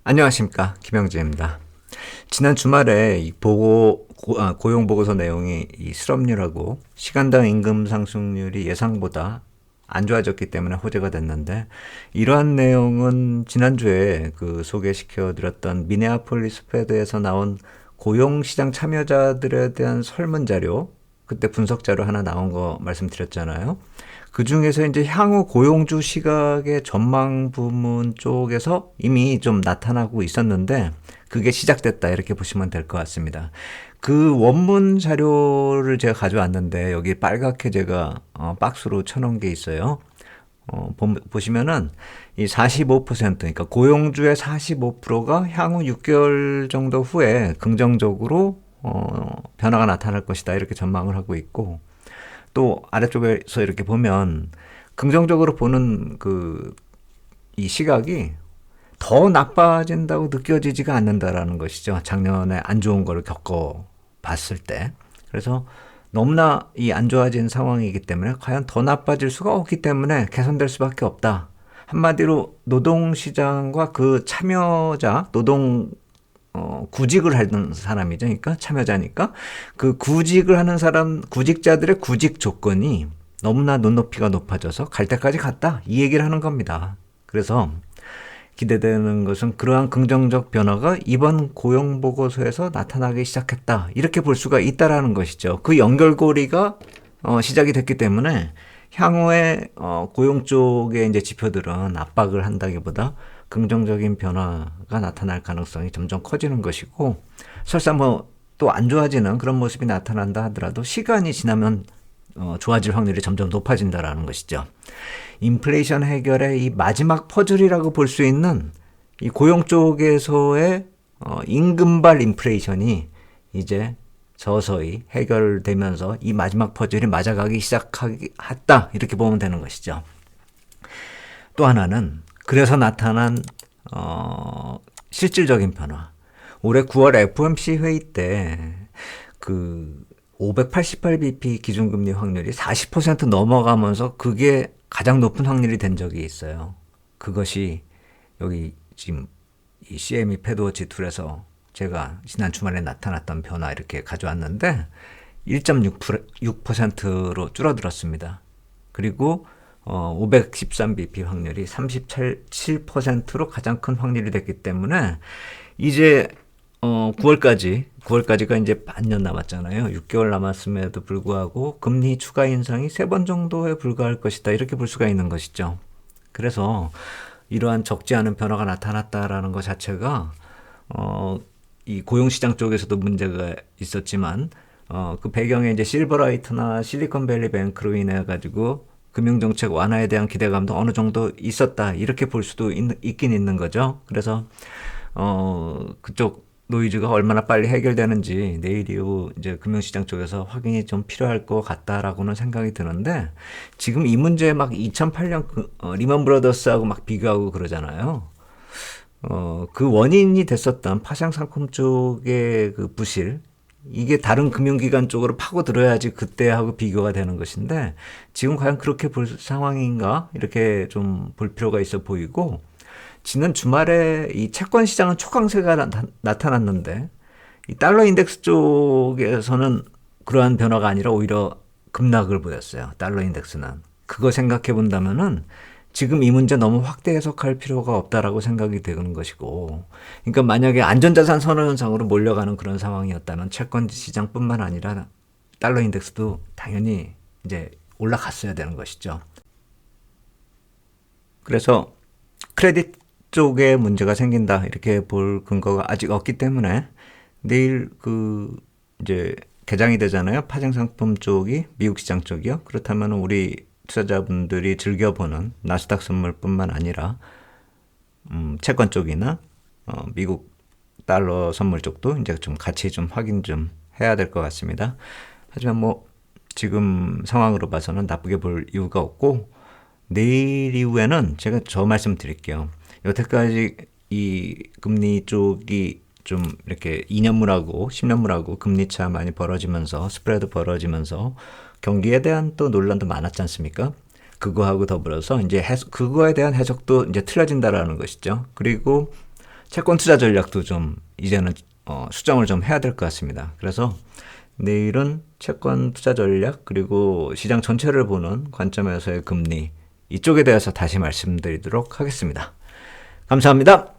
안녕하십니까, 김영재입니다. 지난 주말에 고용 보고서 내용이 이 실업률하고 시간당 임금 상승률이 예상보다 안 좋아졌기 때문에 호재가 됐는데, 이러한 내용은 지난주에 소개시켜 드렸던 미네아폴리스 페드에서 나온 고용시장 참여자들에 대한 설문자료, 그때 분석자료 하나 나온 거 말씀드렸잖아요. 그 중에서 이제 향후 고용주 시각의 전망 부문 쪽에서 이미 좀 나타나고 있었는데, 그게 시작됐다 이렇게 보시면 될 것 같습니다. 그 원문 자료를 제가 가져왔는데, 여기 빨갛게 제가 박스로 쳐놓은 게 있어요. 보시면은 이 45%, 그러니까 고용주의 45%가 향후 6개월 정도 후에 긍정적으로 변화가 나타날 것이다 이렇게 전망을 하고 있고, 또 아래쪽에서 이렇게 보면 긍정적으로 보는 이 시각이 더 나빠진다고 느껴지지가 않는다라는 것이죠. 작년에 안 좋은 거를 겪어 봤을 때. 그래서 너무나 이 안 좋아진 상황이기 때문에 과연 더 나빠질 수가 없기 때문에 개선될 수밖에 없다. 한마디로 노동시장과 그 참여자, 구직을 하는 사람이죠. 그러니까 참여자니까 그 구직을 하는 사람, 구직자들의 구직 조건이 너무나 눈높이가 높아져서 갈 때까지 갔다. 이 얘기를 하는 겁니다. 그래서 기대되는 것은 그러한 긍정적 변화가 이번 고용보고서에서 나타나기 시작했다. 이렇게 볼 수가 있다라는 것이죠. 그 연결고리가 시작이 됐기 때문에 향후에 고용 쪽의 이제 지표들은 압박을 한다기보다 긍정적인 변화가 나타날 가능성이 점점 커지는 것이고, 설사 또 안 좋아지는 그런 모습이 나타난다 하더라도 시간이 지나면 좋아질 확률이 점점 높아진다라는 것이죠. 인플레이션 해결의 이 마지막 퍼즐이라고 볼 수 있는 이 고용 쪽에서의 임금발 인플레이션이 이제 서서히 해결되면서 이 마지막 퍼즐이 맞아가기 시작했다 이렇게 보면 되는 것이죠. 또 하나는 그래서 나타난 실질적인 변화. 올해 9월 FOMC 회의 때 588bp 기준금리 확률이 40% 넘어가면서 그게 가장 높은 확률이 된 적이 있어요. 그것이 여기 지금 이 CME 패드워치 툴에서 제가 지난 주말에 나타났던 변화 이렇게 가져왔는데 1.6%로 줄어들었습니다. 그리고 513bp 확률이 37%로 가장 큰 확률이 됐기 때문에 이제 9월까지가 이제 반년 남았잖아요. 6개월 남았음에도 불구하고 금리 추가 인상이 3번 정도에 불과할 것이다. 이렇게 볼 수가 있는 것이죠. 그래서 이러한 적지 않은 변화가 나타났다라는 것 자체가 이 고용시장 쪽에서도 문제가 있었지만 그 배경에 이제 실버라이트나 실리콘밸리 뱅크로 인해 가지고 금융정책 완화에 대한 기대감도 어느 정도 있었다. 이렇게 볼 수도 있긴 있는 거죠. 그래서 그쪽 노이즈가 얼마나 빨리 해결되는지 내일 이후 이제 금융시장 쪽에서 확인이 좀 필요할 것 같다라고는 생각이 드는데, 지금 이 문제 막 2008년 리먼 브라더스하고 막 비교하고 그러잖아요. 그 원인이 됐었던 파생상품 쪽의 그 부실, 이게 다른 금융기관 쪽으로 파고들어야지 그때하고 비교가 되는 것인데, 지금 과연 그렇게 볼 상황인가? 이렇게 좀 볼 필요가 있어 보이고, 지난 주말에 이 채권 시장은 초강세가 나타났는데, 이 달러 인덱스 쪽에서는 그러한 변화가 아니라 오히려 급락을 보였어요. 달러 인덱스는. 그거 생각해 본다면은 지금 이 문제 너무 확대 해석할 필요가 없다라고 생각이 되는 것이고, 그러니까 만약에 안전자산 선호현상으로 몰려가는 그런 상황이었다면 채권 시장뿐만 아니라 달러 인덱스도 당연히 이제 올라갔어야 되는 것이죠. 그래서 크레딧 쪽에 문제가 생긴다 이렇게 볼 근거가 아직 없기 때문에 내일 이제 개장이 되잖아요. 파생상품 쪽이 미국 시장 쪽이요. 그렇다면 우리 투자자분들이 즐겨보는 나스닥 선물뿐만 아니라 채권 쪽이나 미국 달러 선물 쪽도 이제 좀 같이 좀 확인 좀 해야 될 것 같습니다. 하지만 지금 상황으로 봐서는 나쁘게 볼 이유가 없고, 내일 이후에는 제가 저 말씀 드릴게요. 여태까지 이 금리 쪽이 좀 이렇게 2년물하고 10년물하고 금리 차 많이 벌어지면서 스프레드 벌어지면서 경기에 대한 또 논란도 많았지 않습니까? 그거하고 더불어서 이제 그거에 대한 해석도 이제 틀려진다라는 것이죠. 그리고 채권 투자 전략도 좀 이제는 수정을 좀 해야 될 것 같습니다. 그래서 내일은 채권 투자 전략 그리고 시장 전체를 보는 관점에서의 금리 이쪽에 대해서 다시 말씀드리도록 하겠습니다. 감사합니다.